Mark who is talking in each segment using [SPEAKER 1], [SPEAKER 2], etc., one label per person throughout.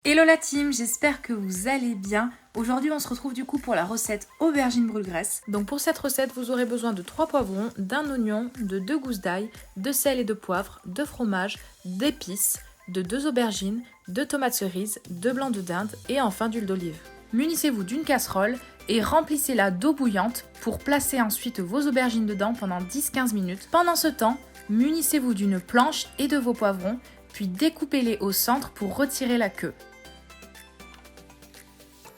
[SPEAKER 1] Hello la team, j'espère que vous allez bien. Aujourd'hui on se retrouve du coup pour la recette aubergine brûle-graisse. Donc pour cette recette vous aurez besoin de 3 poivrons, d'un oignon, de 2 gousses d'ail, de sel et de poivre, de fromage, d'épices, de 2 aubergines, de tomates cerises, de blanc de dinde et enfin d'huile d'olive. Munissez-vous d'une casserole et remplissez-la d'eau bouillante pour placer ensuite vos aubergines dedans pendant 10-15 minutes. Pendant ce temps, munissez-vous d'une planche et de vos poivrons, puis découpez-les au centre pour retirer la queue.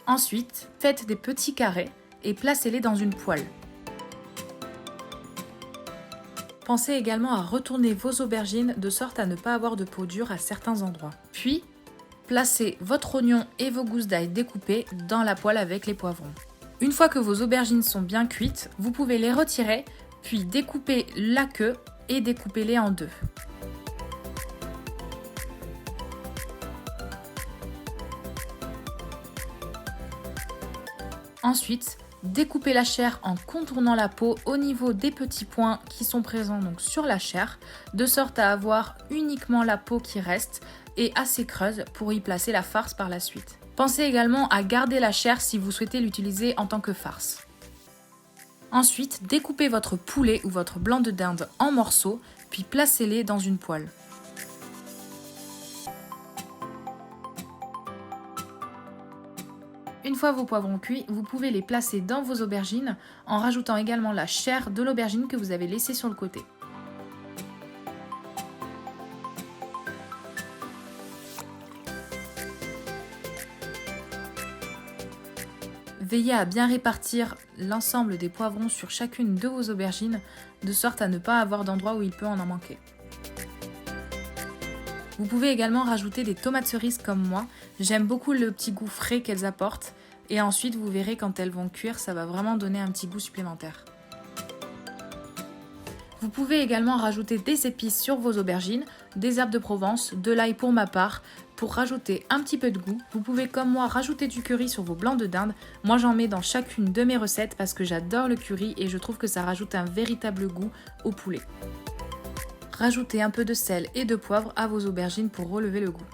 [SPEAKER 1] Ensuite, faites des petits carrés et placez-les dans une poêle. Pensez également à retourner vos aubergines de sorte à ne pas avoir de peau dure à certains endroits. Puis, placez votre oignon et vos gousses d'ail découpées dans la poêle avec les poivrons. Une fois que vos aubergines sont bien cuites, vous pouvez les retirer, puis découper la queue et découpez-les en deux. Ensuite, découpez la chair en contournant la peau au niveau des petits points qui sont présents donc sur la chair, de sorte à avoir uniquement la peau qui reste et assez creuse pour y placer la farce par la suite. Pensez également à garder la chair si vous souhaitez l'utiliser en tant que farce. Ensuite, découpez votre poulet ou votre blanc de dinde en morceaux, puis placez-les dans une poêle. Une fois vos poivrons cuits, vous pouvez les placer dans vos aubergines en rajoutant également la chair de l'aubergine que vous avez laissée sur le côté. Veillez à bien répartir l'ensemble des poivrons sur chacune de vos aubergines, de sorte à ne pas avoir d'endroit où il peut en manquer. Vous pouvez également rajouter des tomates cerises comme moi, j'aime beaucoup le petit goût frais qu'elles apportent et ensuite vous verrez quand elles vont cuire, ça va vraiment donner un petit goût supplémentaire. Vous pouvez également rajouter des épices sur vos aubergines, des herbes de Provence, de l'ail pour ma part, pour rajouter un petit peu de goût. Vous pouvez comme moi rajouter du curry sur vos blancs de dinde, moi j'en mets dans chacune de mes recettes parce que j'adore le curry et je trouve que ça rajoute un véritable goût au poulet. Rajoutez un peu de sel et de poivre à vos aubergines pour relever le goût.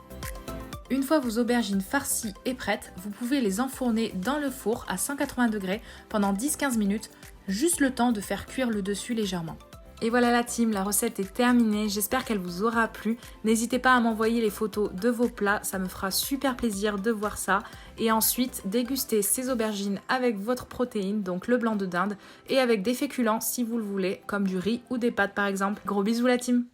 [SPEAKER 1] Une fois vos aubergines farcies et prêtes, vous pouvez les enfourner dans le four à 180 degrés pendant 10-15 minutes, juste le temps de faire cuire le dessus légèrement. Et voilà la team, la recette est terminée, j'espère qu'elle vous aura plu. N'hésitez pas à m'envoyer les photos de vos plats, ça me fera super plaisir de voir ça. Et ensuite, dégustez ces aubergines avec votre protéine, donc le blanc de dinde, et avec des féculents si vous le voulez, comme du riz ou des pâtes par exemple. Gros bisous la team!